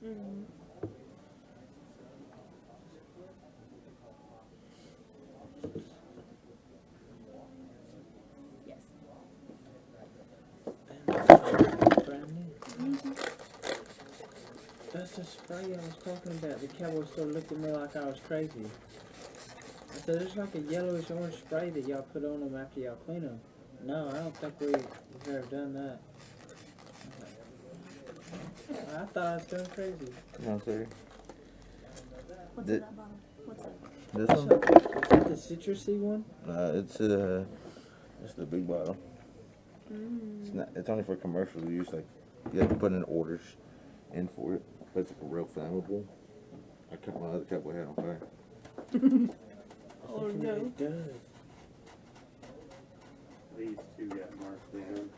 Mm-hmm. Yes. Brand new. Mm-hmm. That's the spray I was talking about. The cowboy store looked at me like I was crazy. I said, there's like a yellowish orange spray that y'all put on them after y'all clean them. No, I don't think we've ever done that. I thought I was going crazy. No, sir. What's in that bottle? What's that? This Is one? that the citrusy one? It's the big bottle. It's not. It's only for commercial use. Like you have to put in orders in for it. But it's like real flammable. I cut my other cowboy hat on fire. Oh no. It does. These two got marked down.